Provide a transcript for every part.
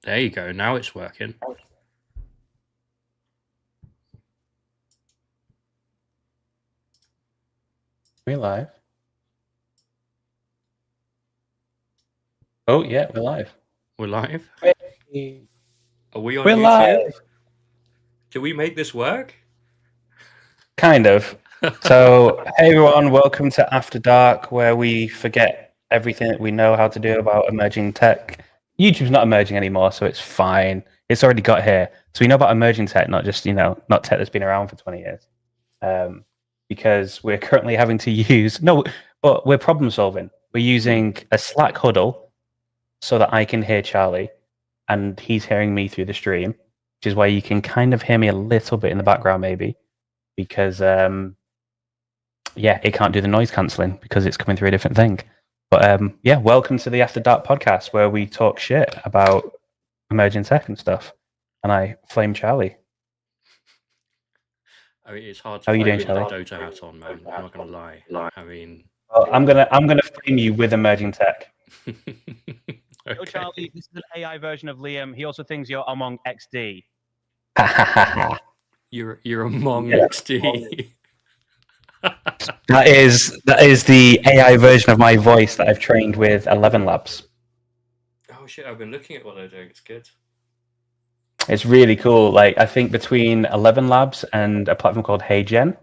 There you go. Now it's working. We're live. Oh, yeah, we're live. We're live? Hey. Are we on We're YouTube? live. Do we make this work? Kind of. So, hey everyone, welcome to After Dark, where we forget everything that we know how to do about emerging tech. YouTube's not emerging anymore, so it's fine. It's already got here. So we know about emerging tech, not just, not tech that's been around for 20 years. Because we're currently having to use, but we're problem solving. We're using a Slack huddle so that I can hear Charlie and he's hearing me through the stream, which is why you can kind of hear me a little bit in the background maybe, because it can't do the noise cancelling because it's coming through a different thing. But welcome to the After Dark podcast, where we talk shit about emerging tech and stuff, and I flame Charlie. I mean, it's hard to How are you doing, play Charlie? with a Dota hat on, man. I'm not gonna lie. I mean, I'm gonna flame you with emerging tech. okay. Oh, Charlie, this is an AI version of Liam. He also thinks you're Among XD. You're Among XD. That is the AI version of my voice that I've trained with 11 Labs. Oh shit! I've been looking at what they're doing. It's good. It's really cool. Like, I think between 11 Labs and a platform called HeyGen,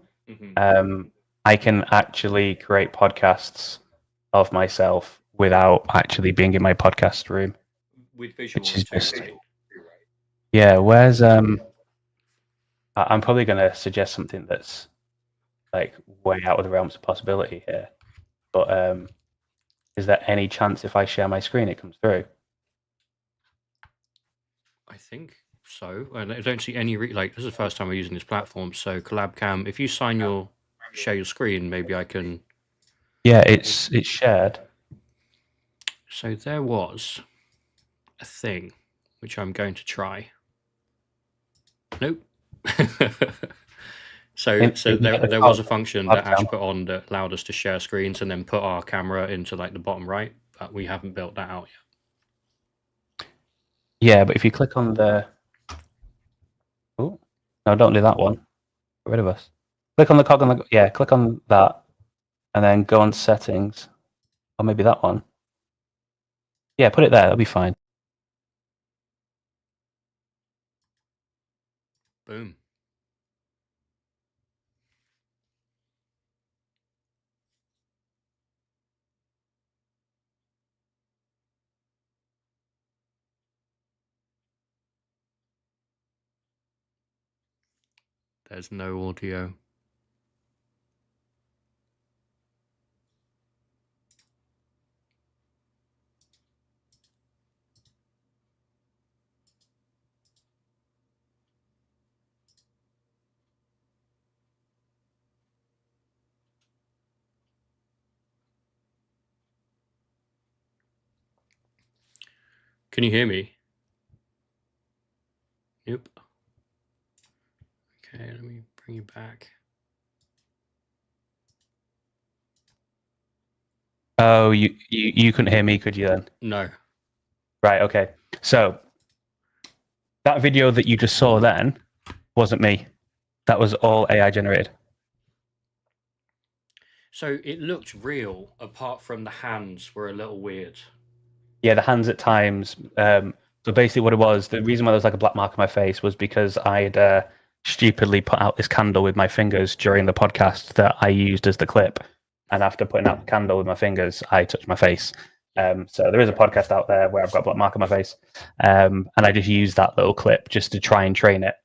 I can actually create podcasts of myself without actually being in my podcast room. With visuals, which is just right? Yeah. Where's I'm probably going to suggest something that's like way out of the realms of possibility here. But is there any chance if I share my screen it comes through? I think so. I don't see any this is the first time we're using this platform. So CollabCam, if you share your screen, maybe I can. Yeah, it's shared. So there was a thing which I'm going to try. Nope. So there was a function that Ash put on that allowed us to share screens and then put our camera into like the bottom right, but we haven't built that out yet. Yeah, but if you click on the... Oh, no, don't do that one. Get rid of us. Click on the cog on the... Yeah, click on that and then go on settings. Or maybe that one. Yeah, put it there. That'll be fine. Boom. There's no audio. Can you hear me? Nope. Okay, let me bring you back. Oh, you couldn't hear me, could you then? No. Right, okay. So, that video that you just saw then wasn't me. That was all AI generated. So it looked real, apart from the hands were a little weird. Yeah, the hands at times. So basically what it was, the reason why there was like a black mark on my face was because I had stupidly put out this candle with my fingers during the podcast that I used as the clip. And after putting out the candle with my fingers, I touched my face. So there is a podcast out there where I've got a black mark on my face. And I just used that little clip just to try and train it.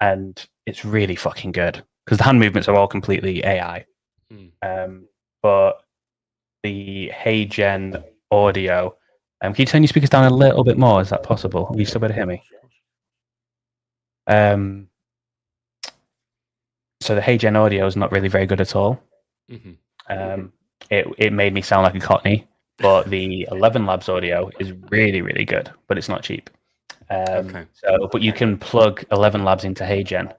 And it's really fucking good because the hand movements are all completely AI. But the HeyGen audio, can you turn your speakers down a little bit more? Is that possible? Are you still able to hear me? So the HeyGen audio is not really very good at all. It made me sound like a Cockney, but the 11 Labs audio is really, really good, but it's not cheap. But you can plug 11 Labs into HeyGen.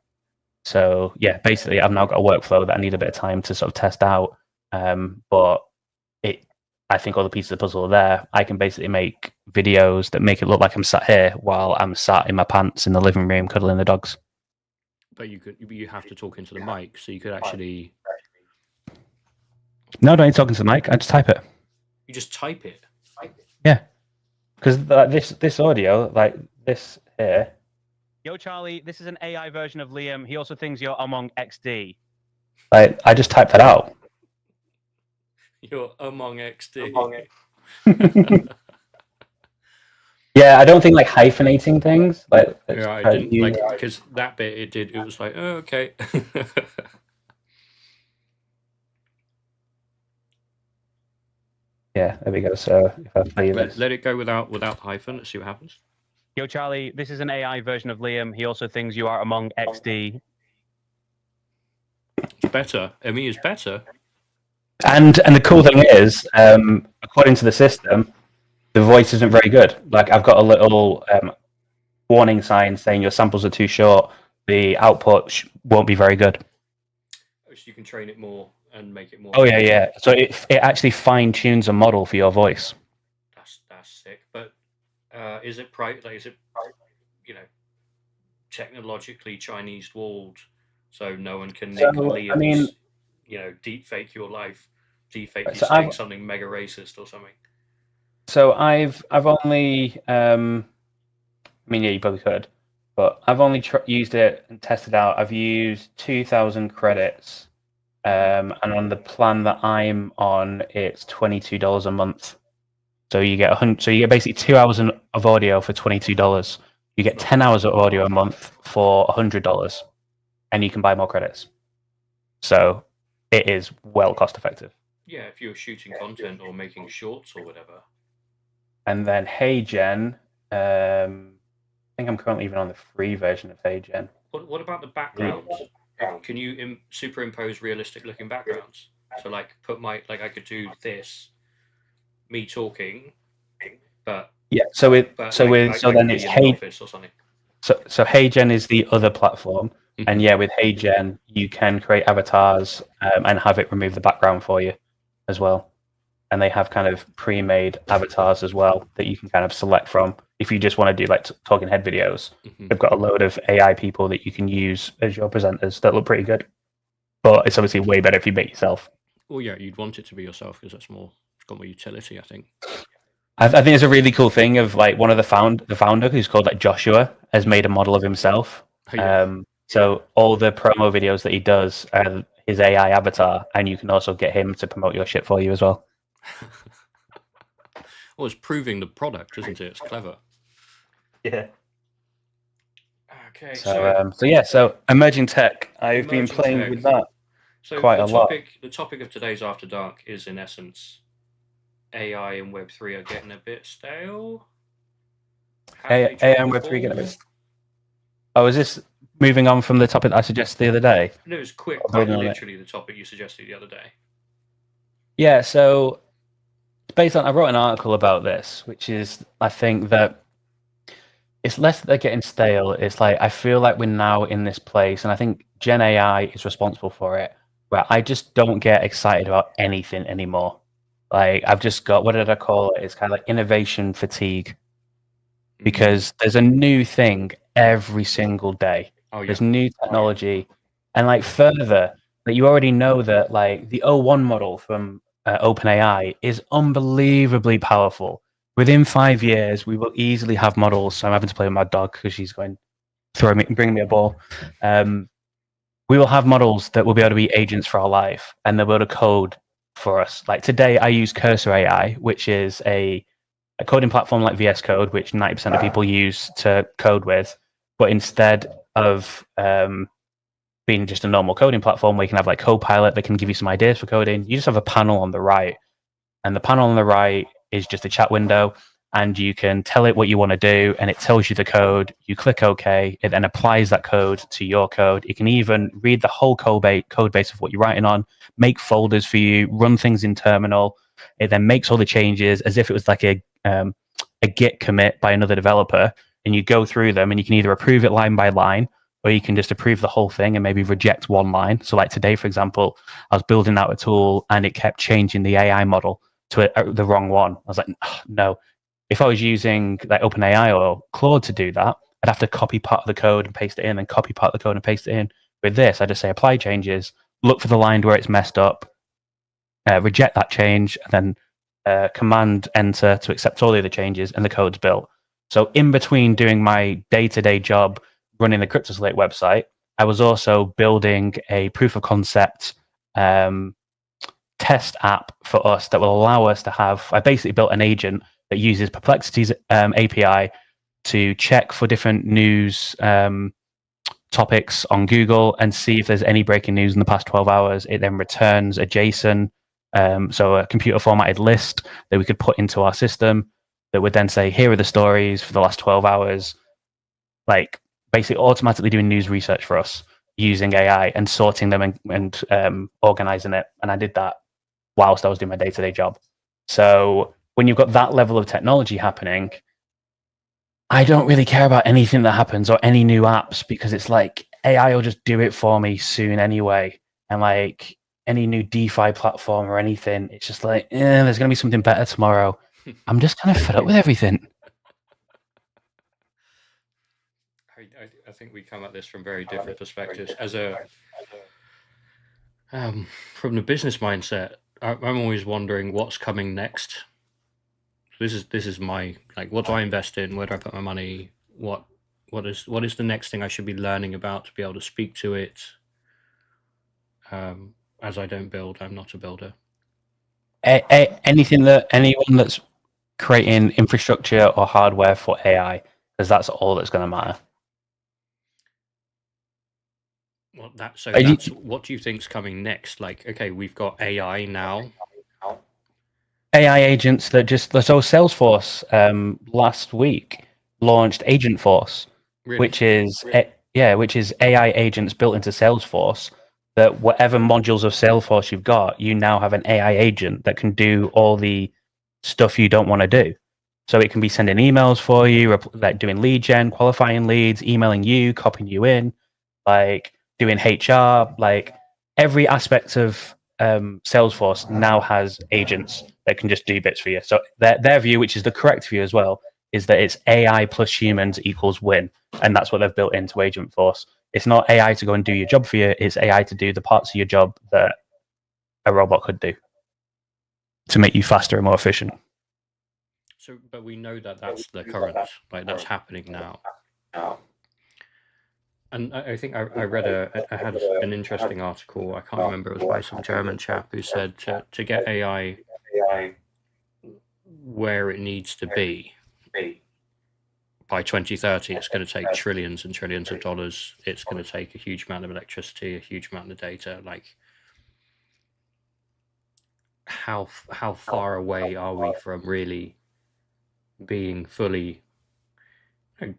So yeah, basically I've now got a workflow that I need a bit of time to sort of test out. But I think all the pieces of the puzzle are there. I can basically make videos that make it look like I'm sat here while I'm sat in my pants in the living room cuddling the dogs. But you have to talk into the mic, so you could actually. No, don't need talking to the mic. I just type it. You just type it. Yeah, because this audio, like this here. Yo, Charlie, this is an AI version of Liam. He also thinks you're Among XD. Like, I just typed that out. You're Among XD. Yeah, I don't think like hyphenating things. Like, yeah, I didn't like because that bit it did. It was like, oh, okay. Yeah, there we go. So if I play this, let it go without hyphen. Let's see what happens. Yo, Charlie, this is an AI version of Liam. He also thinks you are Among XD. It's better. I mean, it's better. And the cool thing is, according to the system, the voice isn't very good. Like, I've got a little warning sign saying your samples are too short. The output won't be very good. So you can train it more and make it more. Oh yeah. So it actually fine tunes a model for your voice. That's sick. But is it private? Like, is it technologically Chinese walled, so no one can nick Liam's, deep fake your life, deep fake you saying something mega racist or something. So I've only, I mean, yeah, you probably could, but I've only used it and tested out. I've used 2,000 credits, and on the plan that I'm on, it's $22 a month. So you get basically 2 hours of audio for $22. You get 10 hours of audio a month for $100, and you can buy more credits. So it is well cost effective. Yeah, if you're shooting content or making shorts or whatever. And then HeyGen, I think I'm currently even on the free version of HeyGen. What about the backgrounds? Can you superimpose realistic looking backgrounds? So like I could do this, me talking, but yeah. So then it's HeyGen. So HeyGen is the other platform, and yeah, with HeyGen you can create avatars and have it remove the background for you as well. And they have kind of pre-made avatars as well that you can kind of select from. If you just want to do like talking head videos, they've got a load of AI people that you can use as your presenters that look pretty good. But it's obviously way better if you make yourself. Well, yeah, you'd want it to be yourself because it's got more utility, I think. I think it's a really cool thing of like one of the founder who's called like Joshua has made a model of himself. So all the promo videos that he does are his AI avatar, and you can also get him to promote your shit for you as well. Well, it's proving the product, isn't it? It's clever. Yeah. Okay. So emerging tech. I've been playing with that quite a lot. The topic of today's After Dark is, in essence, AI and Web3 are getting a bit stale. AI and Web3 getting a bit. Oh, is this moving on from the topic I suggested the other day? No, it was quick. Literally the topic you suggested the other day. Yeah. So based on, I wrote an article about this, which is, I think that it's less that they're getting stale. It's like, I feel like we're now in this place, and I think Gen AI is responsible for it, where I just don't get excited about anything anymore. Like, I've just got, what did I call it? It's kind of like innovation fatigue, because there's a new thing every single day. Oh, yeah. There's new technology, and like further, that you already know that like the O1 model from OpenAI is unbelievably powerful. Within 5 years, we will easily have models. So I'm having to play with my dog because she's going bring me a ball. We will have models that will be able to be agents for our life, and they'll be able to code for us. Like today, I use Cursor AI, which is a coding platform like VS Code, which 90% of people use to code with. But instead of being just a normal coding platform where you can have like Copilot that can give you some ideas for coding, you just have a panel on the right, and the panel on the right is just a chat window, and you can tell it what you want to do, and it tells you the code. You click OK, it then applies that code to your code. It can even read the whole code base of what you're writing on, make folders for you, run things in terminal. It then makes all the changes as if it was like a Git commit by another developer, and you go through them, and you can either approve it line by line, or you can just approve the whole thing and maybe reject one line. So like today, for example, I was building out a tool and it kept changing the AI model. to the wrong one. I was like, oh, no. If I was using like OpenAI or Claude to do that, I'd have to copy part of the code and paste it in, and copy part of the code and paste it in. With this, I just say apply changes, look for the line where it's messed up, reject that change, and then command enter to accept all the other changes, and the code's built. So in between doing my day-to-day job running the CryptoSlate website, I was also building a proof of concept test app for us that will allow us to have. I basically built an agent that uses Perplexity's API to check for different news topics on Google and see if there's any breaking news in the past 12 hours. It then returns a JSON, so a computer formatted list that we could put into our system that would then say, here are the stories for the last 12 hours, like basically automatically doing news research for us using AI and sorting them and organizing it. And I did that whilst I was doing my day-to-day job. So when you've got that level of technology happening, I don't really care about anything that happens or any new apps, because it's like AI will just do it for me soon anyway. And like any new DeFi platform or anything, it's just like, there's going to be something better tomorrow. I'm just kind of fed up with everything. I think we come at this from very different perspectives. From the business mindset, I'm always wondering what's coming next. This is my, like, what do I invest in? Where do I put my money? What is the next thing I should be learning about to be able to speak to it? As I don't build, I'm not a builder. Anyone that's creating infrastructure or hardware for AI, because that's all that's going to matter. Well, that's what do you think's coming next? Like, okay, we've got AI now. AI agents so Salesforce last week launched Agent Force, Really? which is AI agents built into Salesforce. That whatever modules of Salesforce you've got, you now have an AI agent that can do all the stuff you don't want to do. So it can be sending emails for you, like doing lead gen, qualifying leads, emailing you, copying you in, like doing HR, like every aspect of Salesforce now has agents that can just do bits for you. So their view, which is the correct view as well, is that it's AI plus humans equals win. And that's what they've built into Agent Force. It's not AI to go and do your job for you. It's AI to do the parts of your job that a robot could do to make you faster and more efficient. So, but we know that that's the current, like that's happening now. And I think I read I had an interesting article. I can't remember. It was by some German chap who said to get AI where it needs to be by 2030, it's going to take trillions and trillions of dollars. It's going to take a huge amount of electricity, a huge amount of data. Like, how far away are we from really being fully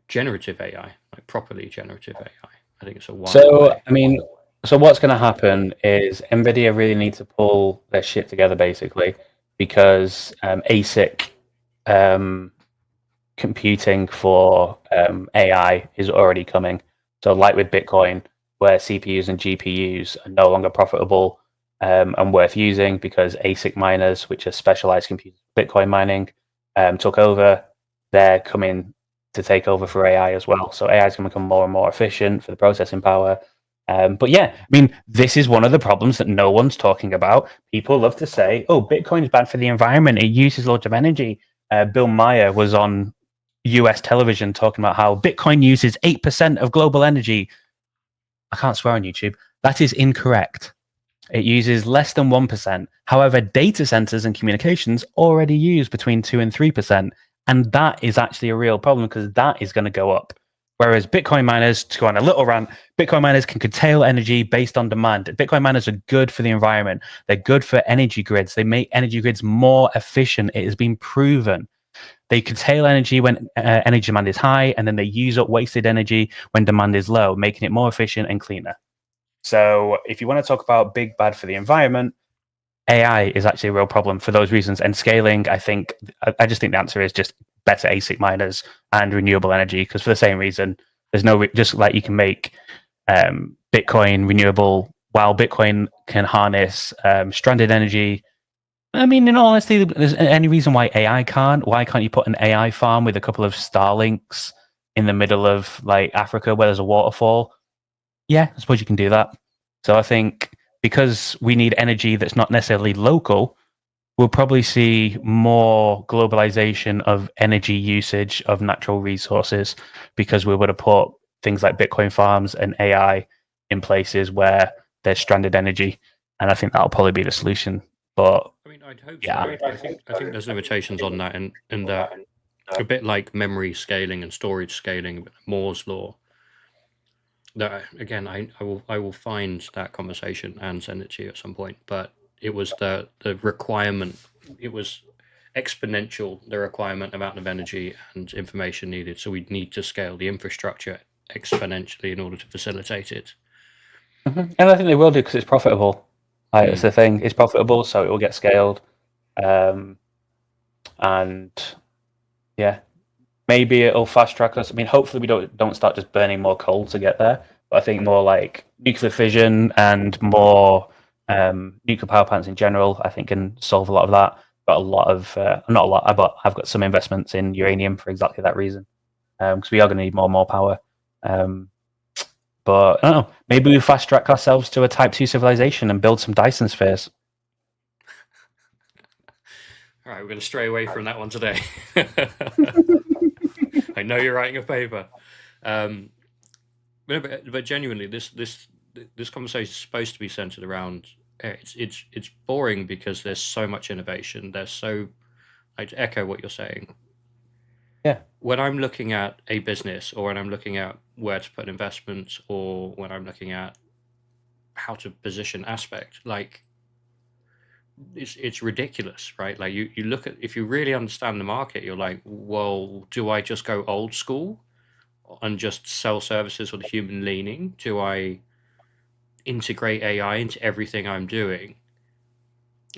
generative AI, like properly generative AI? I think it's a while away. So what's going to happen is NVIDIA really need to pull their shit together, basically, because ASIC computing for AI is already coming. So like with Bitcoin, where CPUs and GPUs are no longer profitable and worth using because ASIC miners, which are specialized computers for Bitcoin mining, took over, they're coming to take over for AI as well. So AI is going to become more and more efficient for the processing power. But yeah, I mean, this is one of the problems that no one's talking about. People love to say, oh, Bitcoin is bad for the environment. It uses loads of energy. Bill Maher was on US television talking about how Bitcoin uses 8% of global energy. I can't swear on YouTube. That is incorrect. It uses less than 1%. However, data centers and communications already use between 2 and 3%. And that is actually a real problem because that is going to go up. Whereas Bitcoin miners, to go on a little rant, Bitcoin miners can curtail energy based on demand. Bitcoin miners are good for the environment. They're good for energy grids. They make energy grids more efficient. It has been proven. They curtail energy when energy demand is high, and then they use up wasted energy when demand is low, making it more efficient and cleaner. So if you want to talk about big bad for the environment, AI is actually a real problem for those reasons. And scaling, I just think the answer is just better ASIC miners and renewable energy, because for the same reason, there's no just like you can make Bitcoin renewable while Bitcoin can harness stranded energy I mean, in all honesty, there's any reason why AI can't? Why can't you put an AI farm with a couple of Starlinks in the middle of like Africa where there's a waterfall? Yeah, I suppose you can do that. So I think because we need energy that's not necessarily local, we'll probably see more globalization of energy usage of natural resources because we would have put things like Bitcoin farms and AI in places where there's stranded energy. And I think that'll probably be the solution. But I mean, I'd hope yeah, so. I think there's limitations on that, and that a bit like memory scaling and storage scaling, Moore's law. That again, I will find that conversation and send it to you at some point. But it was the requirement. It was exponential, the requirement amount of energy and information needed. So we'd need to scale the infrastructure exponentially in order to facilitate it. and I think they will do because it's profitable. Like, Mm. It's the thing; it's profitable, so it will get scaled. And yeah, maybe it'll fast track us. I mean, hopefully we don't start just burning more coal to get there. But I think more like nuclear fission and more nuclear power plants in general, I think can solve a lot of that. Got a lot of not a lot, but I've got some investments in uranium for exactly that reason, because we are going to need more and more power. But I don't know. Maybe we fast track ourselves to a Type 2 civilization and build some Dyson spheres. All right, we're going to stray away from that one today. I know you're writing a paper, but genuinely, this conversation is supposed to be centered around. It's boring because there's so much innovation. There's so, I echo what you're saying. Yeah. When I'm looking at a business, or when I'm looking at where to put investments, or when I'm looking at how to position aspect, like it's ridiculous, right? Like you look at, if you really understand the market, you're like, well, do I just go old school and just sell services with a human leaning? Do I integrate AI into everything I'm doing?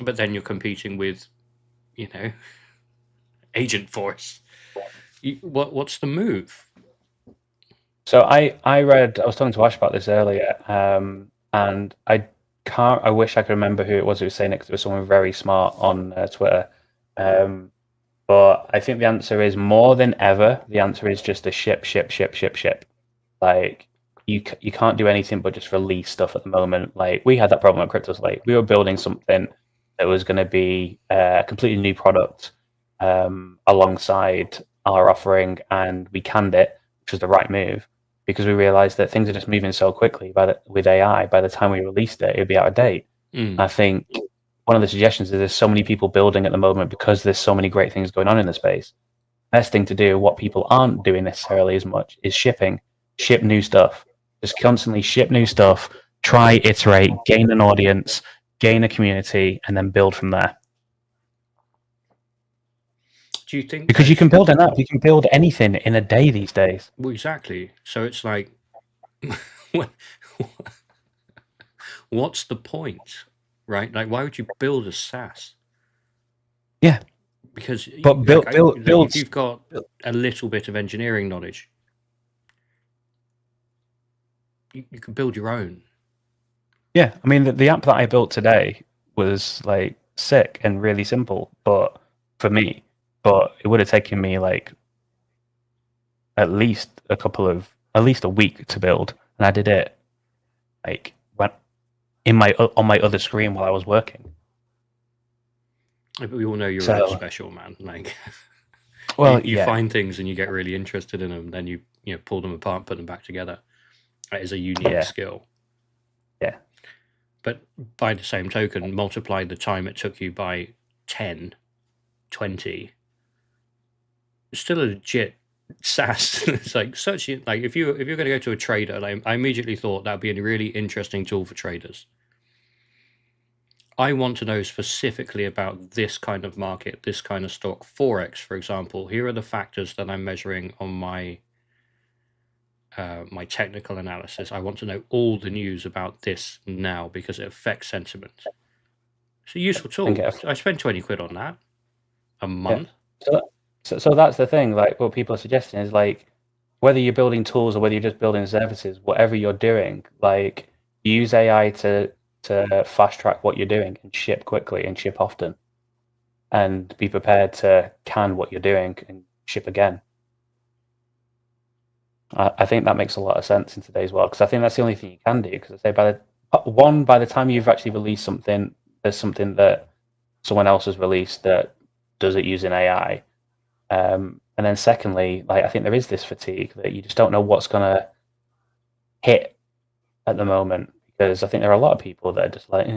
But then you're competing with, agent force. What's the move? So I was talking to Ash about this earlier, and I wish I could remember who it was who was saying it, because it was someone very smart on Twitter. But I think the answer is, more than ever, the answer is just a ship. Like, you can't do anything but just release stuff at the moment. Like, we had that problem at CryptoSlate. We were building something that was going to be a completely new product alongside our offering, and we canned it, which was the right move, because we realized that things are just moving so quickly. With AI, by the time we released it, it'd be out of date. I think one of the suggestions is there's so many people building at the moment because there's so many great things going on in the space. Best thing to do, what people aren't doing necessarily as much, is ship new stuff. Just constantly ship new stuff, try, iterate, gain an audience, gain a community, and then build from there. Do you think? Because you can build an app, you can build anything in a day these days. Well, exactly. So it's like, what's the point, right? Like, why would you build a SaaS? Yeah. Because if you've got a little bit of engineering knowledge, you can build your own. Yeah, I mean, the app that I built today was like sick and really simple, but for me, but it would have taken me like at least a week to build, and I did it like on my other screen while I was working. But we all know you're special, man. Like, well, you find things and you get really interested in them, then you pull them apart, put them back together. That is a unique skill. Yeah. But by the same token, multiply the time it took you by 10, 20. It's still a legit SaaS. It's like if you're going to go to a trader, like, I immediately thought that'd be a really interesting tool for traders. I want to know specifically about this kind of market, this kind of stock, Forex, for example. Here are the factors that I'm measuring on my technical analysis. I want to know all the news about this now because it affects sentiment. It's a useful tool. I spent 20 quid on that a month. Yeah. So that's the thing. Like, what people are suggesting is, like, whether you're building tools or whether you're just building services, whatever you're doing, like, use AI to fast track what you're doing and ship quickly and ship often. and be prepared to can what you're doing and ship again. I think that makes a lot of sense in today's world, because I think that's the only thing you can do. Because I say by the time you've actually released something, there's something that someone else has released that does it using AI. And then secondly, like I think there is this fatigue that you just don't know what's gonna hit at the moment, because I think there are a lot of people that are just like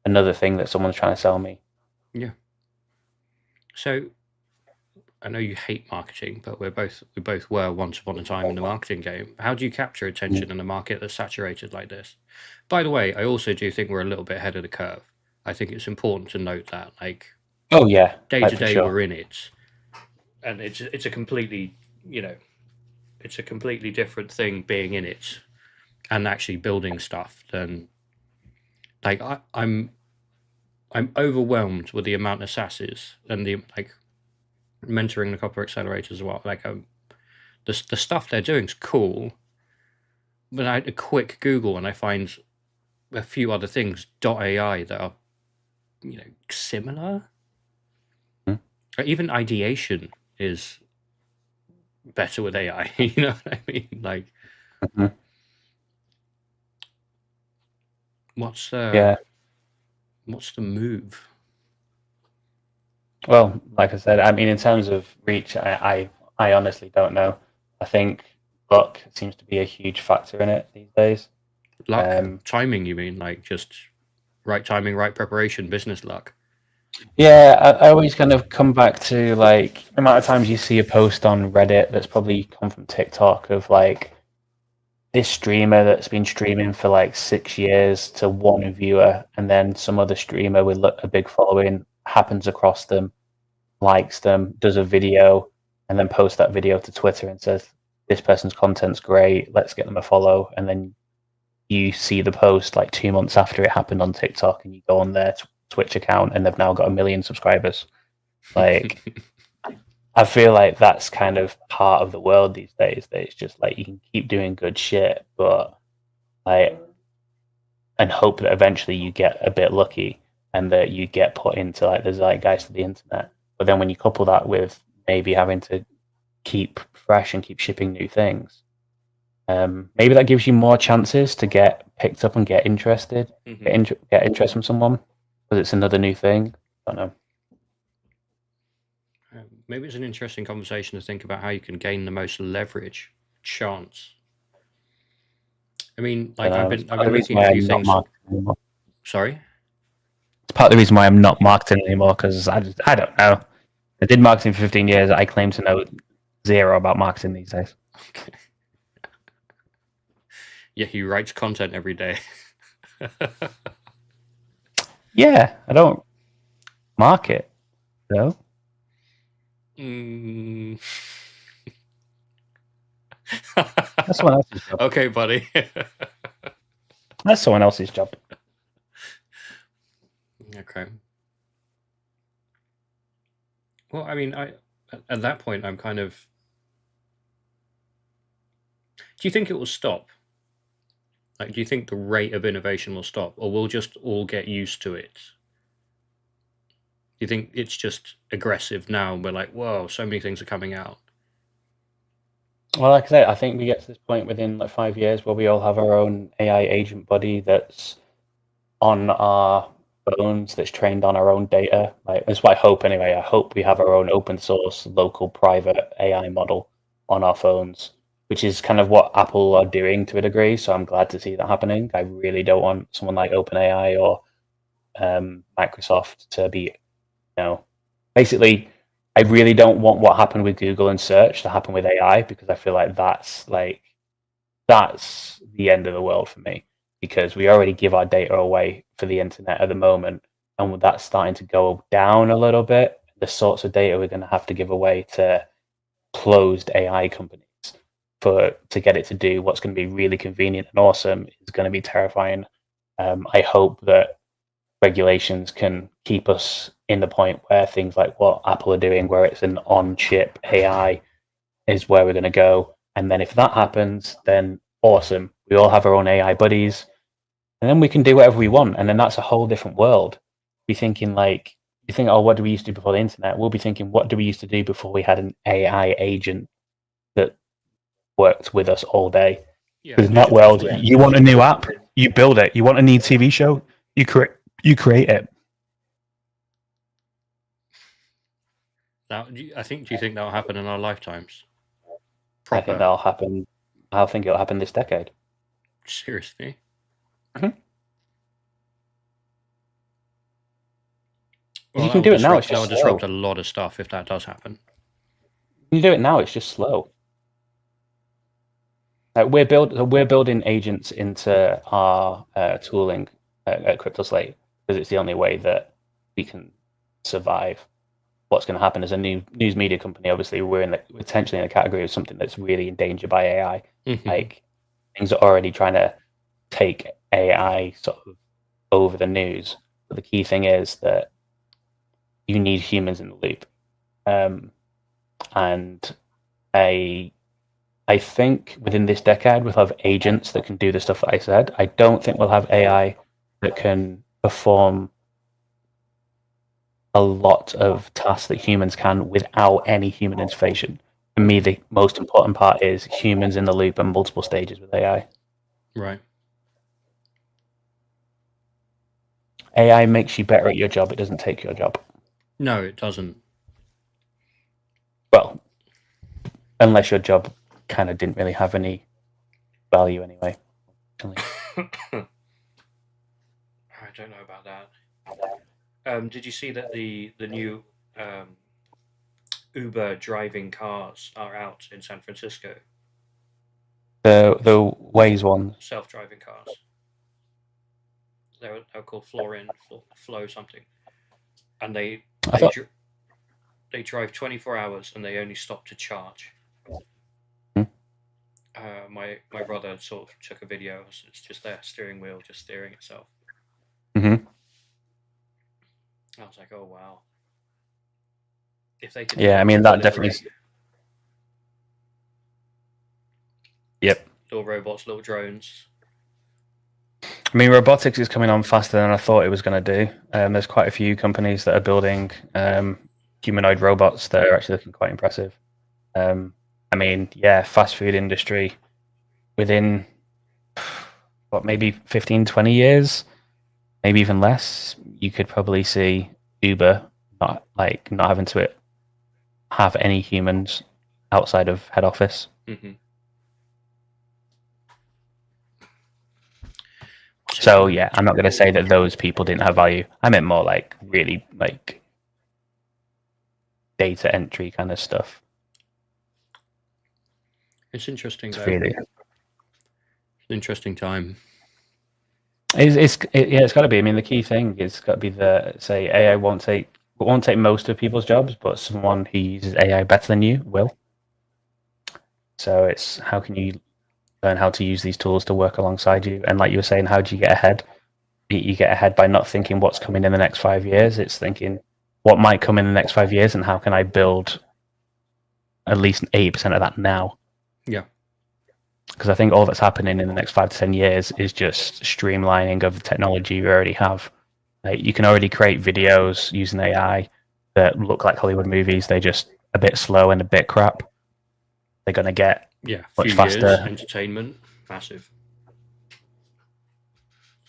another thing that someone's trying to sell me. Yeah. So I know you hate marketing, but we both were once upon a time in the marketing game. How do you capture attention in a market that's saturated like this? By the way, I also do think we're a little bit ahead of the curve. I think it's important to note that, like, Oh yeah, day to day sure. we're in it, and it's a completely, it's a completely different thing being in it and actually building stuff than, like, I'm overwhelmed with the amount of SaaSes and the, like, mentoring the copper accelerators as well. Like, the stuff they're doing is cool, but I had a quick Google and I find a few other things .ai that are, similar. Even ideation is better with AI. You know what I mean? Like, what's the move? Well, like I said, I mean, in terms of reach, I honestly don't know. I think luck seems to be a huge factor in it these days. Luck, timing, you mean? Like, just right timing, right preparation, business luck. Yeah, I always kind of come back to like the amount of times you see a post on Reddit that's probably come from TikTok of like this streamer that's been streaming for like 6 years to one viewer, and then some other streamer with a big following happens across them, likes them, does a video, and then posts that video to Twitter and says, this person's content's great, let's get them a follow. And then you see the post like 2 months after it happened on TikTok, and you go on their Twitch account and they've now got 1 million subscribers. Like, I feel like that's kind of part of the world these days, that it's just like you can keep doing good shit, but like, and hope that eventually you get a bit lucky and that you get put into like the zeitgeist of the internet. But then when you couple that with maybe having to keep fresh and keep shipping new things, maybe that gives you more chances to get picked up and get interested, get interest from someone, because it's another new thing. I don't know. Maybe it's an interesting conversation to think about how you can gain the most leverage chance. I mean, like, I've been looking at a few things. Sorry? It's part of the reason why I'm not marketing anymore, because I don't know. I did marketing for 15 years. I claim to know zero about marketing these days. Okay. Yeah, he writes content every day. Yeah, I don't market, though. That's someone else's job. Okay, buddy. That's someone else's job. Okay. Well, I mean, at that point, I'm kind of... Do you think it will stop? Like, do you think the rate of innovation will stop, or we'll just all get used to it? Do you think it's just aggressive now and we're like, whoa, so many things are coming out? Well, like I said, I think we get to this point within like 5 years where we all have our own AI agent buddy that's on our phones, that's trained on our own data. Like, that's what I hope anyway. I hope we have our own open source, local, private AI model on our phones, which is kind of what Apple are doing to a degree. So I'm glad to see that happening. I really don't want someone like OpenAI or Microsoft to be, basically, I really don't want what happened with Google and search to happen with AI, because I feel like that's the end of the world for me, because we already give our data away for the internet at the moment, and that's starting to go down a little bit. The sorts of data we're going to have to give away to closed AI companies to get it to do what's going to be really convenient and awesome is going to be terrifying. I hope that regulations can keep us in the point where things like what Apple are doing, where it's an on-chip AI, is where we're going to go. And then if that happens, then awesome. We all have our own AI buddies, and then we can do whatever we want. And then that's a whole different world. Be thinking like, you think, oh, what do we used to do before the internet? We'll be thinking, what do we used to do before we had an AI agent that worked with us all day? Yeah, Because in that literally. world, you want a new app, you build it. You want a new TV show, you create it. Now, do you think that'll happen in our lifetimes? I think that'll happen. I think it'll happen this decade. Seriously? Mhm. Well, You can do it now. It's that'll just disrupt slow. a lot of stuff if that does happen. You do it now. It's just slow. Like we're building agents into our tooling at CryptoSlate because it's the only way that we can survive. What's going to happen as a new news media company? Obviously, we're potentially in the category of something that's really in danger by AI. Mm-hmm. Like things are already trying to take AI sort of over the news. But the key thing is that you need humans in the loop, and I think within this decade we'll have agents that can do the stuff that I said. I don't think we'll have AI that can perform a lot of tasks that humans can without any human intervention. For me, the most important part is humans in the loop and multiple stages with AI. Right. AI makes you better at your job. It doesn't take your job. No, it doesn't. Well, unless your job kind of didn't really have any value anyway. I don't know about that. Did you see that the new Uber driving cars are out in San Francisco? The Waze one. Self-driving cars. They're called Flow something, and they drive 24 hours and they only stop to charge. My brother sort of took a video. It's just their steering wheel just steering itself. Mm-hmm. I was like, oh wow. If they can, yeah, I mean that definitely. Yep. Little robots, little drones. I mean, robotics is coming on faster than I thought it was going to do. There's quite a few companies that are building humanoid robots that are actually looking quite impressive. I mean, yeah, fast food industry within maybe 15, 20 years, maybe even less, you could probably see Uber not having to have any humans outside of head office. Mm-hmm. So yeah, I'm not going to say that those people didn't have value. I meant more like really like data entry kind of stuff. It's interesting. It's really an interesting time. It's got to be. I mean, the key thing is got to be say AI won't take most of people's jobs, but someone who uses AI better than you will. So it's how can you learn how to use these tools to work alongside you? And like you were saying, how do you get ahead? You get ahead by not thinking what's coming in the next 5 years. It's thinking what might come in the next 5 years and how can I build at least 80% of that now. Yeah. Because I think all that's happening in the next 5 to 10 years is just streamlining of the technology we already have. Like, you can already create videos using AI that look like Hollywood movies. They're just a bit slow and a bit crap. They're going to get much faster. Years, entertainment, massive.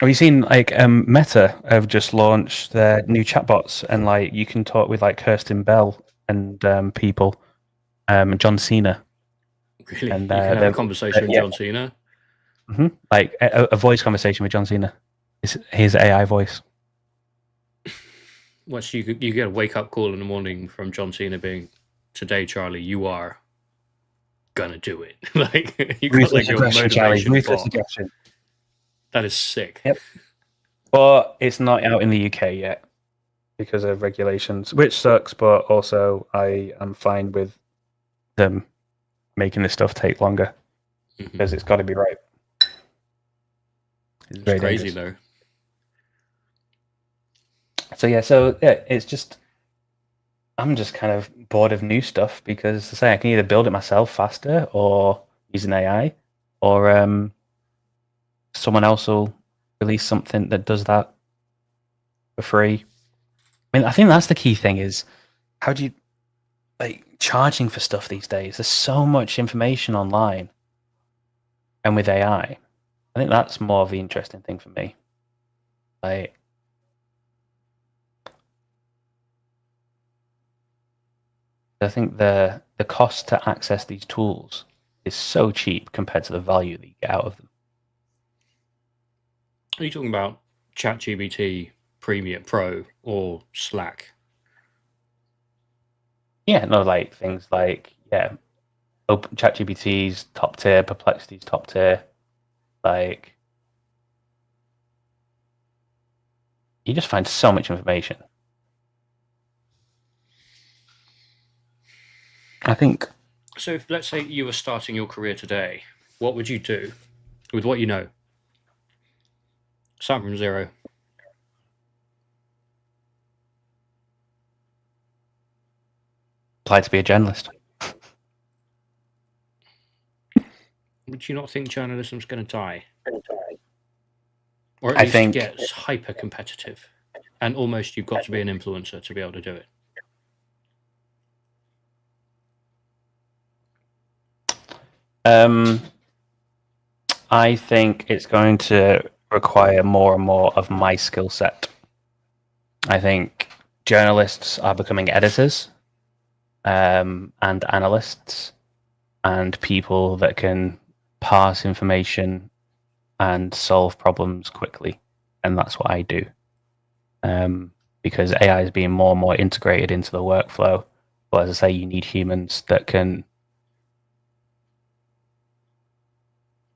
Have you seen like Meta have just launched their new chatbots and like you can talk with like Kirsten Bell and people, John Cena. Really, and you can have a conversation with John Cena. Mm-hmm. Like a voice conversation with John Cena. It's his AI voice. Well, so you get a wake up call in the morning from John Cena being, "Today, Charlie, you are gonna do it." Like you got like your motivation bot. That is sick. Yep. But it's not out in the UK yet because of regulations, which sucks. But also, I am fine with them making this stuff take longer because it's got to be right. It's crazy though. So it's just I'm just kind of bored of new stuff because to say I can either build it myself faster or using AI, or someone else will release something that does that for free. mean, I think that's the key thing is how do you charging for stuff these days? There's so much information online, and with AI, I think that's more of the interesting thing for me. I think the cost to access these tools is so cheap compared to the value that you get out of them. Are you talking about ChatGPT Premium Pro or Slack? Yeah, no, things like ChatGPT's top tier, Perplexity's top tier. You just find so much information. I think. So, if, let's say you were starting your career today, what would you do with what you know? Start from zero. Apply to be a journalist. Would you not think journalism's going to die? Or at least think get hyper competitive? And almost you've got to be an influencer to be able to do it. I think it's going to require more and more of my skill set. I think journalists are becoming editors, and analysts, and people that can parse information and solve problems quickly. And that's what I do. Because AI is being more and more integrated into the workflow. But as I say, you need humans that can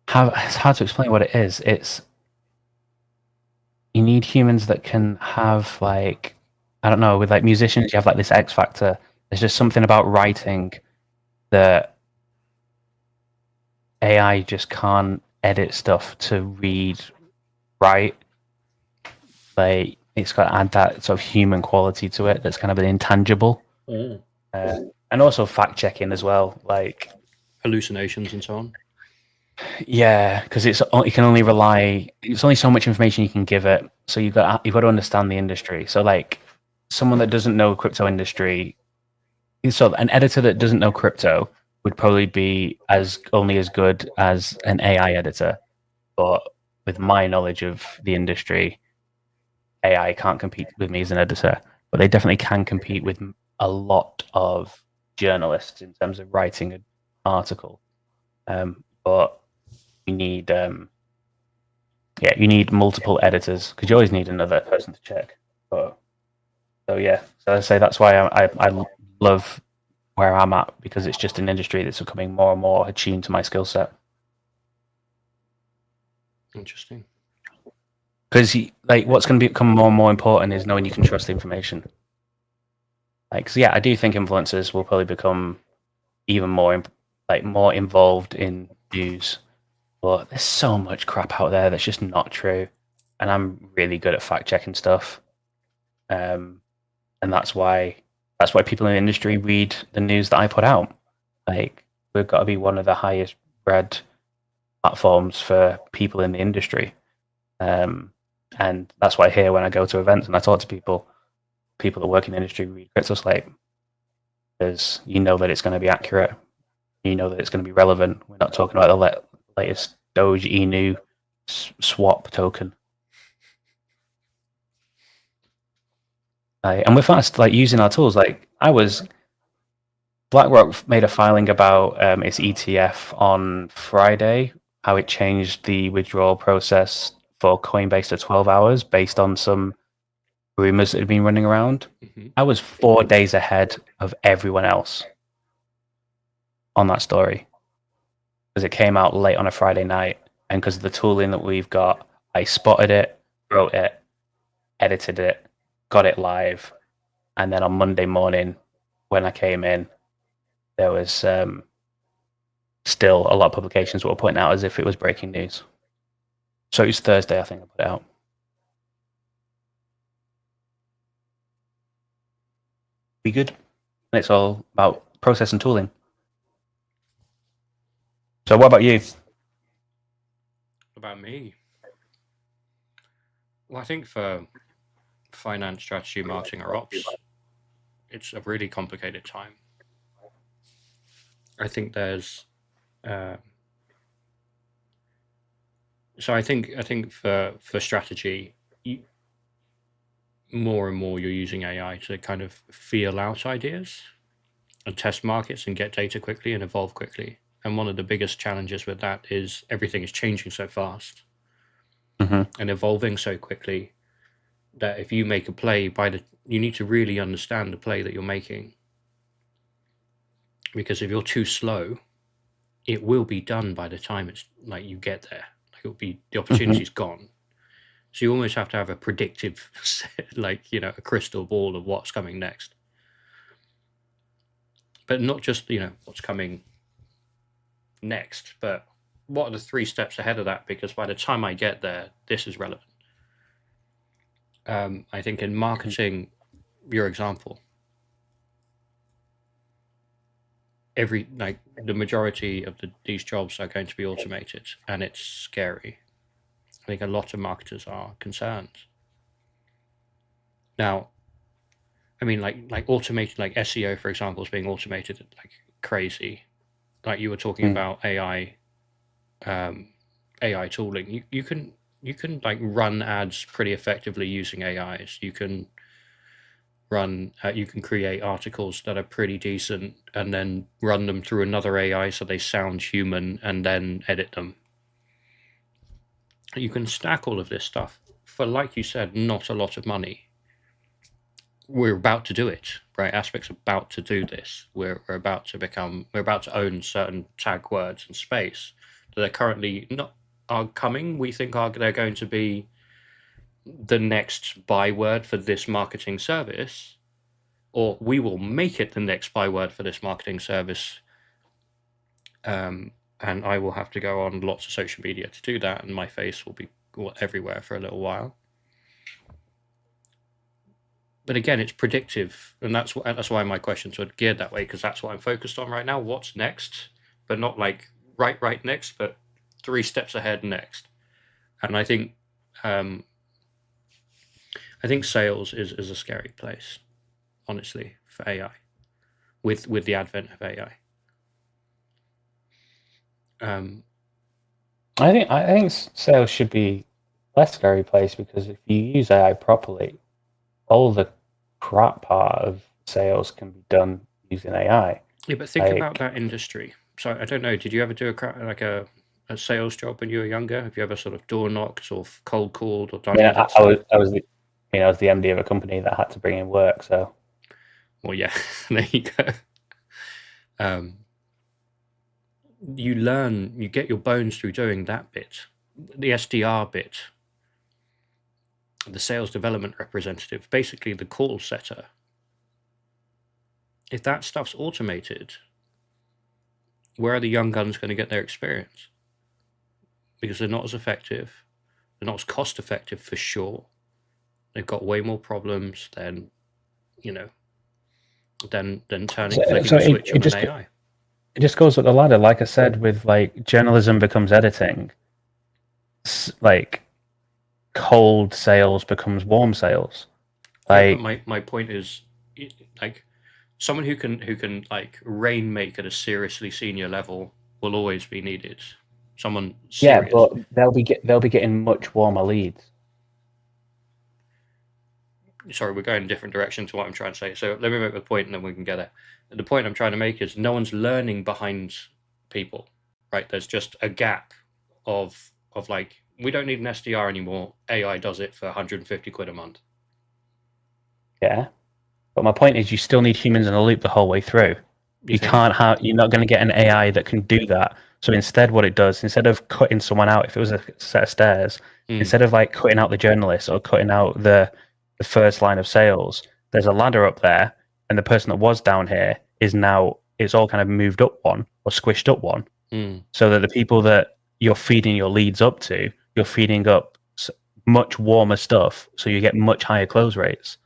have. It's hard to explain what it is. You need humans that can have I don't know, with musicians, you have this X factor. There's just something about writing that AI just can't edit stuff to write. It's got to add that sort of human quality to it. That's kind of an intangible, and also fact checking as well, hallucinations and so on. Yeah, because you can only rely. It's only so much information you can give it. So you've got to understand the industry. So someone that doesn't know crypto industry, so an editor that doesn't know crypto would probably be only as good as an AI editor. But with my knowledge of the industry, AI can't compete with me as an editor. But they definitely can compete with a lot of journalists in terms of writing an article. But you need you need multiple editors because you always need another person to check. So I say that's why I love where I'm at, because it's just an industry that's becoming more and more attuned to my skill set. Interesting. Because what's going to become more and more important is knowing you can trust the information. I do think influencers will probably become even more more involved in news. But there's so much crap out there that's just not true, and I'm really good at fact checking stuff. And that's why people in the industry read the news that I put out. We've got to be one of the highest read platforms for people in the industry, and that's why here when I go to events and I talk to people that work in the industry read Crypto Slate, because you know that it's going to be accurate, you know that it's going to be relevant. We're not talking about the latest Doge Inu swap token. And we're fast using our tools. BlackRock made a filing about its ETF on Friday, how it changed the withdrawal process for Coinbase to 12 hours based on some rumors that had been running around. Mm-hmm. I was 4 days ahead of everyone else on that story because it came out late on a Friday night, and because of the tooling that we've got, I spotted it, wrote it, edited it, got it live, and then on Monday morning when I came in, there was still a lot of publications that were putting out as if it was breaking news. So it was Thursday, I think I put it out. Be good. And it's all about process and tooling. So what about you? About me? Well, I think for finance, strategy, marketing, or ops, it's a really complicated time. I think there's so I think for strategy, more and more you're using AI to kind of feel out ideas and test markets and get data quickly and evolve quickly. And one of the biggest challenges with that is everything is changing so fast and evolving so quickly that if you make a play you need to really understand the play that you're making. Because if you're too slow, it will be done by the time it's like you get there. Like it'll be, the opportunity's gone. So you almost have to have a predictive, like, a crystal ball of what's coming next. But not just, what's coming next, but what are the 3 steps ahead of that? Because by the time I get there, this is relevant. I think in marketing, your example, the majority of these jobs are going to be automated, and it's scary. I think a lot of marketers are concerned. Now, I mean, like automated, like SEO, for example, is being automated like crazy. Like you were talking about AI tooling. You can like run ads pretty effectively using AIs. You can create articles that are pretty decent and then run them through another AI so they sound human and then edit them. You can stack all of this stuff for, like you said, not a lot of money. We're about to do it, right? Aspect's about to do this. We're about to own certain tag words and space that are currently are coming. We think they're going to be the next byword for this marketing service, or we will make it the next byword for this marketing service. And I will have to go on lots of social media to do that, and my face will be everywhere for a little while. But again, it's predictive, and that's why my questions were geared that way, because that's what I'm focused on right now. What's next? But not like right next, but 3 steps ahead next. And I think sales is a scary place, honestly, for AI, with the advent of AI. I think sales should be less scary place, because if you use AI properly, all the crap part of sales can be done using AI. Yeah, but think about that industry. So I don't know. Did you ever do a sales job when you were younger? Have you ever sort of door knocked or cold called or done? Yeah, I was the MD of a company that had to bring in work. So, well, yeah, there you go. You get your bones through doing that bit, the SDR bit, the sales development representative, basically the call setter. If that stuff's automated, where are the young guns going to get their experience? Because they're not as effective, they're not as cost effective for sure. They've got way more problems than flipping a switch on an AI. It just goes up the ladder. Like I said, with like journalism becomes editing, like cold sales becomes warm sales. Like, yeah, but my point is, like, someone who can like rainmake at a seriously senior level will always be needed. Someone serious. Yeah, but they'll be getting much warmer leads. Sorry, we're going in a different direction to what I'm trying to say. So let me make the point, and then we can get it. The point I'm trying to make is no one's learning behind people, right? There's just a gap of like, we don't need an SDR anymore. AI does it for 150 quid a month. Yeah, but my point is, you still need humans in the loop the whole way through. You're not going to get an AI that can do that. So instead, what it does, instead of cutting someone out, if it was a set of stairs, instead of like cutting out the journalist or cutting out the first line of sales, there's a ladder up there, and the person that was down here is now, it's all kind of moved up one or squished up one, so that the people that you're feeding your leads up to, you're feeding up much warmer stuff, so you get much higher close rates.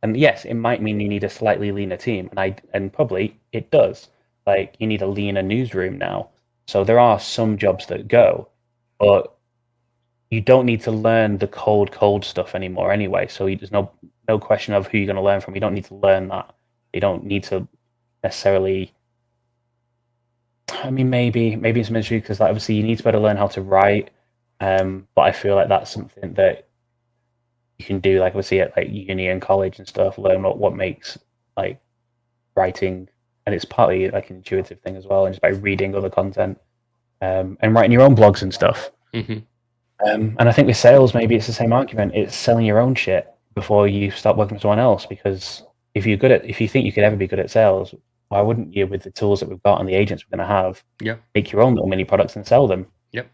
And yes, it might mean you need a slightly leaner team, and probably it does. Like, you need a leaner newsroom now. So there are some jobs that go, but you don't need to learn the cold stuff anymore anyway. So there's no question of who you're going to learn from. You don't need to learn that. You don't need to necessarily. I mean, maybe in some industry, because like, obviously you need to be able to learn how to write. But I feel like that's something that you can do, like obviously at like uni and college and stuff. Learn what makes like writing, and it's partly like an intuitive thing as well, and just by reading other content and writing your own blogs and stuff. Mm-hmm. And I think with sales, maybe it's the same argument. It's selling your own shit before you start working with someone else. Because if you think you could ever be good at sales, why wouldn't you, with the tools that we've got and the agents we're going to have, make your own little mini products and sell them? Yep.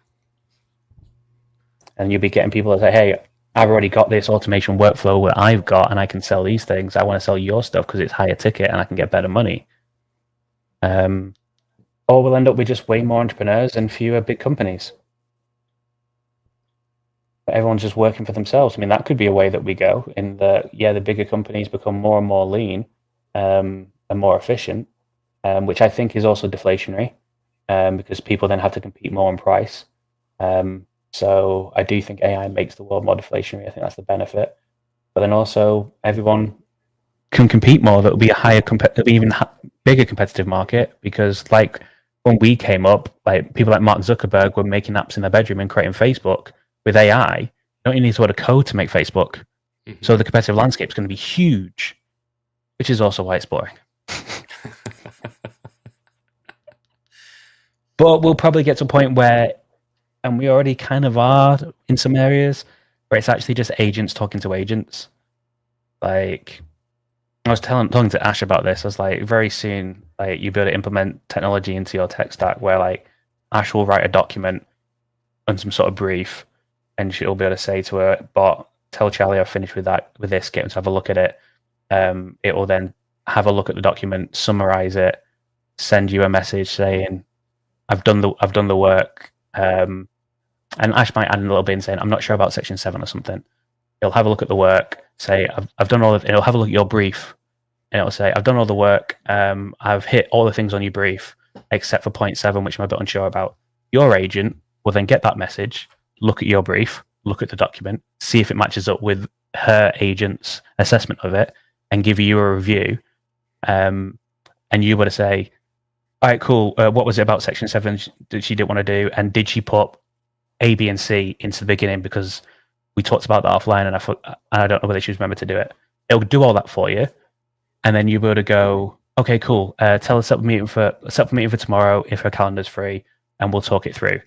And you'll be getting people that say, "Hey, I've already got this automation workflow that I've got, and I can sell these things. I want to sell your stuff because it's higher ticket and I can get better money." Or we'll end up with just way more entrepreneurs and fewer big companies. Everyone's just working for themselves. I mean, that could be a way that we go. In the bigger companies become more and more lean and more efficient, which I think is also deflationary, because people then have to compete more on price. So I do think AI makes the world more deflationary. I think that's the benefit. But then also everyone can compete more. That will be a higher, even bigger competitive market, because like when we came up, like people like Mark Zuckerberg were making apps in their bedroom and creating Facebook. With AI, you don't even need to write a code to make Facebook. Mm-hmm. So the competitive landscape is going to be huge, which is also why it's boring. But we'll probably get to a point where, and we already kind of are in some areas, where it's actually just agents talking to agents. Like, I was talking to Ash about this. I was like, very soon, like, you'll be able to implement technology into your tech stack where, like, Ash will write a document and some sort of brief, and she'll be able to say to her bot, "Tell Charlie I've finished with this, get him to have a look at it." It will then have a look at the document, summarize it, send you a message saying, I've done the work. And Ash might add in a little bit and saying, "I'm not sure about section 7 or something." It'll have a look at the work, say, I've done all of it. It'll have a look at your brief, and it'll say, "I've done all the work. I've hit all the things on your brief, except for point 7, which I'm a bit unsure about." Your agent will then get that message, look at your brief, look at the document, see if it matches up with her agent's assessment of it, and give you a review. And you were to say, "All right, cool. What was it about section 7 that she didn't want to do? And did she put A, B, and C into the beginning because we talked about that offline and I don't know whether she remembered to do it." It'll do all that for you. And then you'll be able to go, "Okay, cool. Tell us set up a meeting for tomorrow if her calendar's free, and we'll talk it through."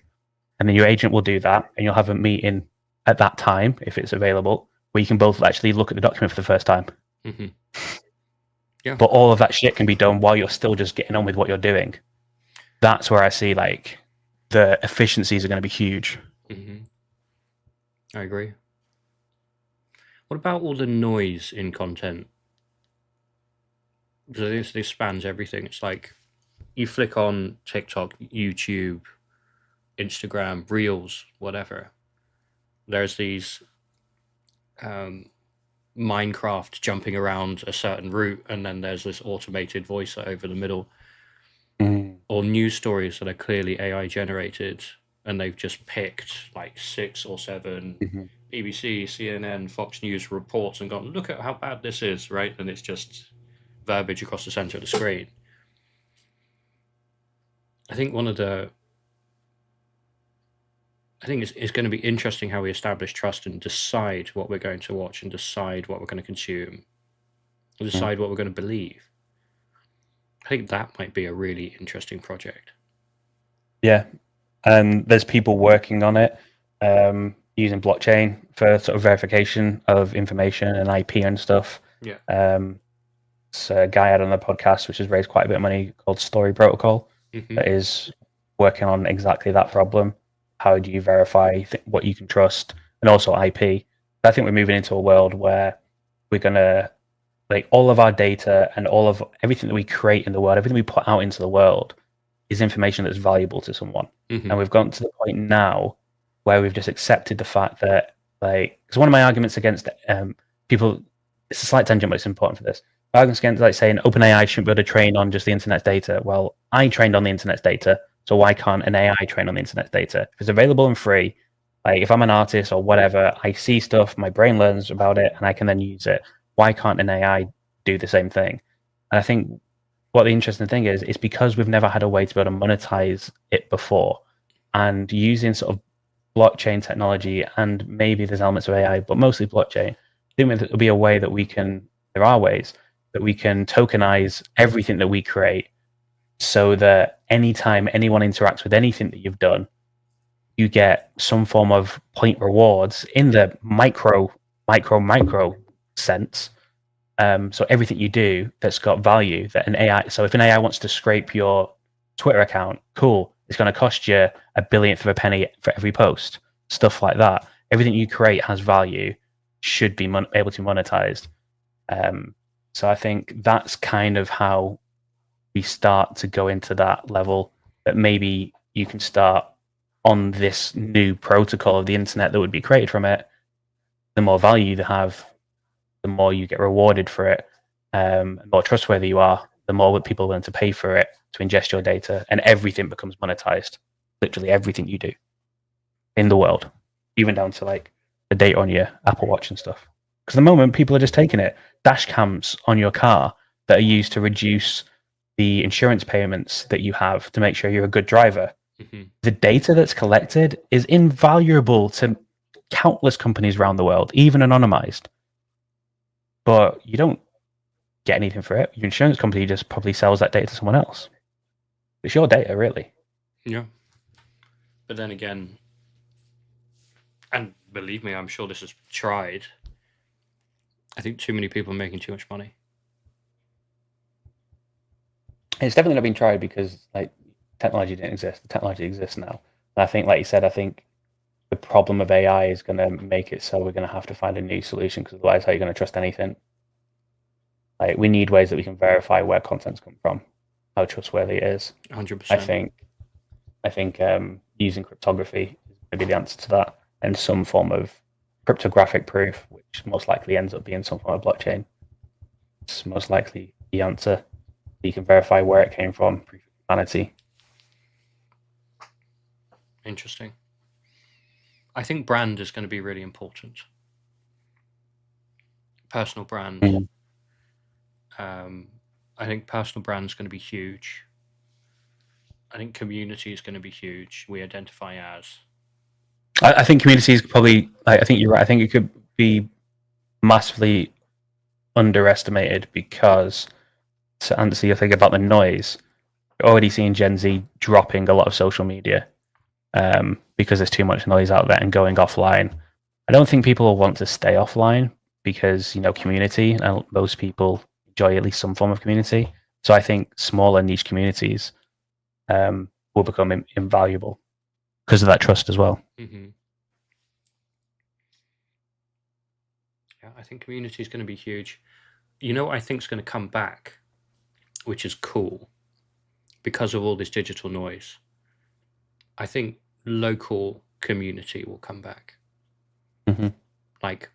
And then your agent will do that, and you'll have a meeting at that time, if it's available, where you can both actually look at the document for the first time. Mm-hmm. Yeah. But all of that shit can be done while you're still just getting on with what you're doing. That's where I see like the efficiencies are going to be huge. Mm-hmm. I agree. What about all the noise in content? So this spans everything. It's like you flick on TikTok, YouTube, Instagram, Reels, whatever. There's these Minecraft jumping around a certain route, and then there's this automated voice over the middle. Or news stories that are clearly AI generated, and they've just picked like 6 or 7 BBC, CNN, Fox News reports and gone, "Look at how bad this is," right? And it's just verbiage across the center of the screen. I think it's going to be interesting how we establish trust and decide what we're going to watch and decide what we're going to consume and decide what we're going to believe. I think that might be a really interesting project. Yeah. There's people working on it using blockchain for sort of verification of information and IP and stuff. Yeah. So a guy had on the podcast, which has raised quite a bit of money, called Story Protocol, that is working on exactly that problem. How do you verify what you can trust, and also IP? I think we're moving into a world where we're going to, like, all of our data and all of everything that we create in the world, everything we put out into the world is information that's valuable to someone. And we've gotten to the point now where we've just accepted the fact that, like, because one of my arguments against people, it's a slight tangent, but it's important for this. My arguments against, like, saying OpenAI shouldn't be able to train on just the internet's data. Well, I trained on the internet's data, so why can't an AI train on the internet's data? If it's available and free, Like if I'm an artist or whatever, I see stuff, my brain learns about it, and I can then use it. Why can't an AI do the same thing? And I think what the interesting thing is because we've never had a way to be able to monetize it before, and using sort of blockchain technology, and maybe there's elements of AI, but mostly blockchain. I think there'll be a way that there are ways that we can tokenize everything that we create, so that anytime anyone interacts with anything that you've done, you get some form of point rewards in the micro sense. So everything you do that's got value, that an AI. So if an AI wants to scrape your Twitter account, cool. It's going to cost you a billionth of a penny for every post. Stuff like that. Everything you create has value, should be able to be monetized. So I think that's kind of how we start to go into that level. That maybe you can start on this new protocol of the internet that would be created from it. The more value you have, the more you get rewarded for it. The more trustworthy you are, the more people are willing to pay for it to ingest your data, and everything becomes monetized. Literally everything you do in the world, even down to like the data on your Apple Watch and stuff. Because at the moment, people are just taking it. Dash cams on your car that are used to reduce the insurance payments that you have to make sure you're a good driver. Mm-hmm. The data that's collected is invaluable to countless companies around the world, even anonymized. But you don't get anything for it. Your insurance company just probably sells that data to someone else. It's your data, really. Yeah. But then again, and believe me, I'm sure this is tried. I think too many people are making too much money. It's definitely not been tried because like technology didn't exist. The technology exists now. And I think, like you said, I think the problem of AI is going to make it so we're going to have to find a new solution, because otherwise, how are you going to trust anything? Like, we need ways that we can verify where content's come from, how trustworthy it is. 100%. I think using cryptography is going to be the answer to that, and some form of cryptographic proof, which most likely ends up being some form of blockchain. It's most likely the answer. You can verify where it came from, proof of humanity. Interesting. I think brand is going to be really important. Personal brand. Mm. I think personal brand is going to be huge. I think community is going to be huge. We identify as. I think community is probably. I think you're right. I think it could be massively underestimated because to answer your thing about the noise, you're already seeing Gen Z dropping a lot of social media because there's too much noise out there and going offline. I don't think people will want to stay offline because community, and most people enjoy at least some form of community. So I think smaller niche communities will become invaluable because of that trust as well. Mm-hmm. Yeah, I think community is going to be huge. You know what I think is going to come back, which is cool, because of all this digital noise. I think local community will come back. Mm-hmm. Like,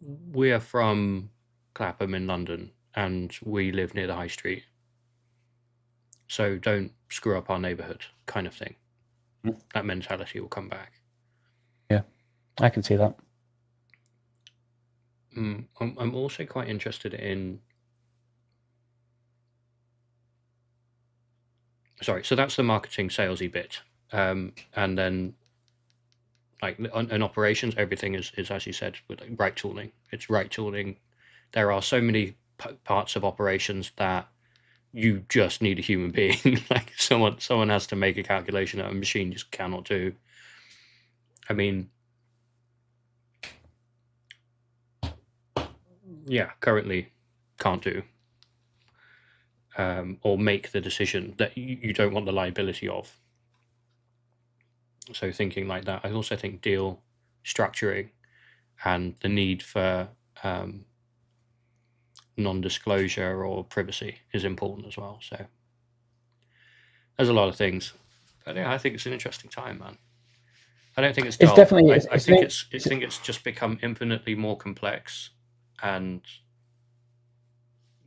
we're from Clapham in London, and we live near the high street. So don't screw up our neighbourhood, kind of thing. Mm. That mentality will come back. Yeah, I can see that. I'm also quite interested in. Sorry, so that's the marketing salesy bit, and then like in operations, everything is as you said, with like right tooling. It's right tooling. There are so many parts of operations that you just need a human being. Like someone has to make a calculation that a machine just cannot do. I mean, yeah, currently can't do, or make the decision that you don't want the liability of. So thinking like that, I also think deal structuring and the need for non-disclosure or privacy is important as well. So there's a lot of things, but yeah, I think it's an interesting time, man. I don't think it's dull. It's definitely. I think it's just become infinitely more complex, and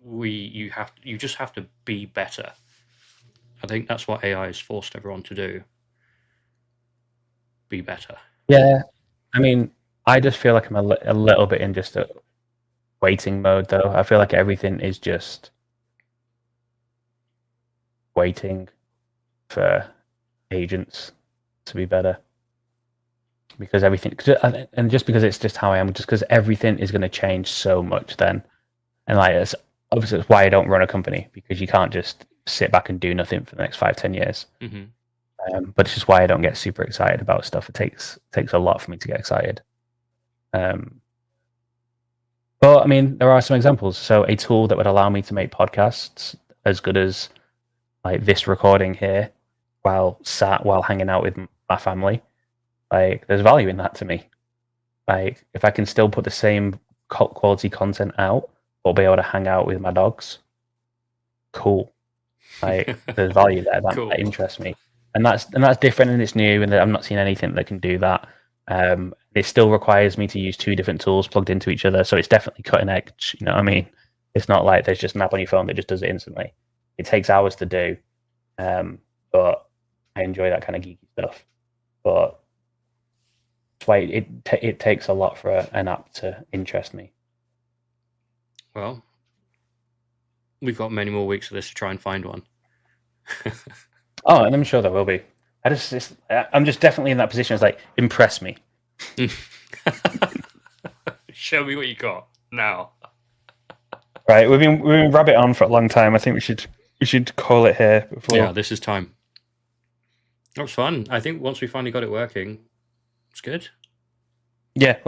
you just have to be better. I think that's what AI has forced everyone to do. Be better. Yeah, I mean, I just feel like I'm a little bit in just a waiting mode, though. I feel like everything is just waiting for agents to be better because everything, and just because it's just how I am, just because everything is going to change so much then. And like, it's obviously it's why I don't run a company, because you can't just sit back and do nothing for the next 5-10 years. Mm-hmm. But it's just why I don't get super excited about stuff. It takes a lot for me to get excited. But I mean, there are some examples. So a tool that would allow me to make podcasts as good as like this recording here, while hanging out with my family, like there's value in that to me. Like if I can still put the same quality content out, but be able to hang out with my dogs, cool. Like there's value there. That, Cool. that interests me, and that's different and it's new, and I'm not seeing anything that can do that. It still requires me to use two different tools plugged into each other, so it's definitely cutting edge. You know what I mean? It's not like there's just an app on your phone that just does it instantly. It takes hours to do, but I enjoy that kind of geeky stuff. But that's why it takes a lot for an app to interest me. Well, we've got many more weeks of this to try and find one. Oh, and I'm sure there will be. I'm just definitely in that position. It's like, impress me. Show me what you got now. Right, we've been rabbit on for a long time. I think we should call it here before. Yeah, this is time. That was fun. I think once we finally got it working, it's good. Yeah,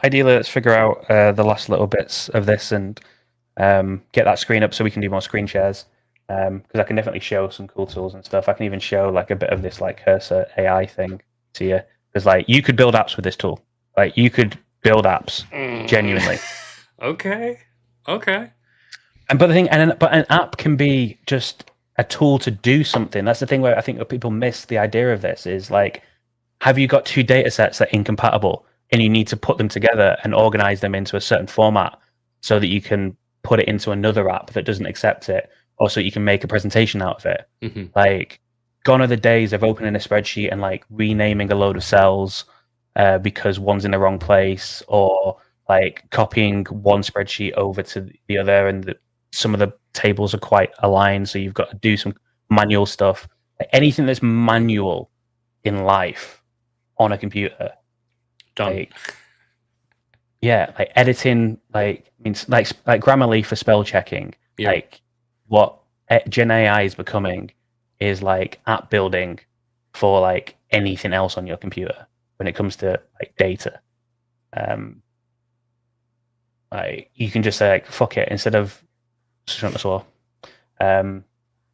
ideally let's figure out the last little bits of this and get that screen up so we can do more screen shares. Because I can definitely show some cool tools and stuff. I can even show like a bit of this like cursor AI thing to you. Because like you could build apps with this tool. Like you could build apps genuinely. Okay. But an app can be just a tool to do something. That's the thing where I think people miss the idea of this is like, have you got two data sets that are incompatible and you need to put them together and organize them into a certain format so that you can put it into another app that doesn't accept it, or so you can make a presentation out of it. Mm-hmm. Like, gone are the days of opening a spreadsheet and like renaming a load of cells because one's in the wrong place, or like copying one spreadsheet over to the other, and some of the tables are quite aligned, so you've got to do some manual stuff. Like, anything that's manual in life on a computer, Done. like, yeah, like editing, like means like Grammarly for spell checking. Yeah. Like what Gen AI is becoming is like app building for like anything else on your computer when it comes to like data. Like you can just say like fuck it, instead of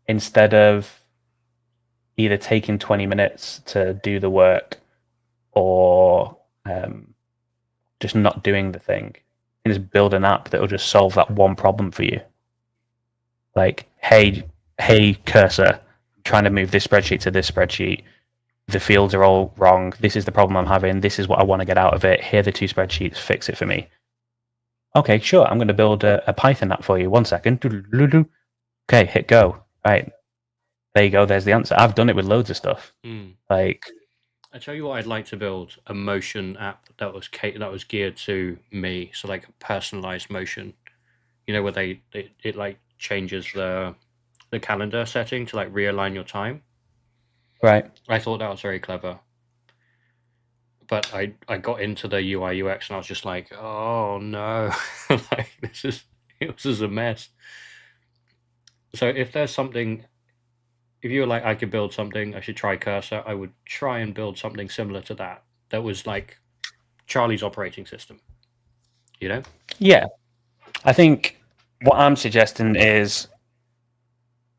instead of either taking 20 minutes to do the work or just not doing the thing, you can just build an app that will just solve that one problem for you. Like, hey cursor, I'm trying to move this spreadsheet to this spreadsheet. The fields are all wrong. This is the problem I'm having. This is what I want to get out of it. Here are the two spreadsheets. Fix it for me. Okay, sure. I'm going to build a Python app for you. 1 second. Okay, hit go. Right. There you go. There's the answer. I've done it with loads of stuff. Like, I tell you what, I'd like to build a motion app that was geared to me. So like a personalized motion, you know, where it like changes the calendar setting to like realign your time. Right. I thought that was very clever. But I got into the UI UX and I was just like, oh no, like this is a mess. So if there's something, if you were like, I could build something, I should try Cursor, I would try and build something similar to that. That was like Charlie's operating system, you know? Yeah. I think what I'm suggesting is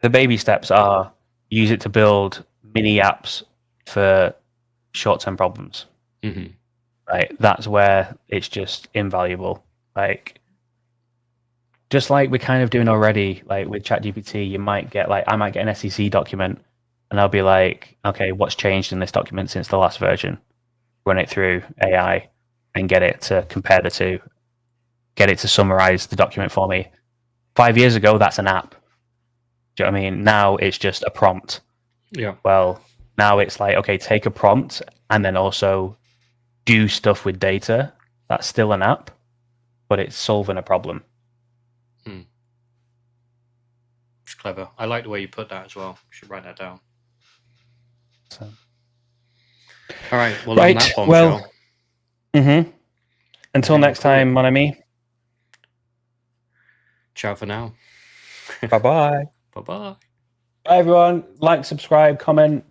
the baby steps are use it to build mini apps for short-term problems. Mm-hmm. Right. That's where it's just invaluable. Like, just like we're kind of doing already, like with ChatGPT, I might get an SEC document and I'll be like, okay, what's changed in this document since the last version? Run it through AI and get it to compare the two, get it to summarize the document for me. 5 years ago, that's an app. Do you know what I mean? Now it's just a prompt. Yeah. Well, now it's like, okay, take a prompt and then also do stuff with data. That's still an app, but it's solving a problem. It's clever. I like the way you put that as well. You should write that down. So. All right. Well, on that bombshell. Until next time, mon ami. Ciao for now. Bye-bye. Bye-bye. Bye, everyone. Like, subscribe, comment.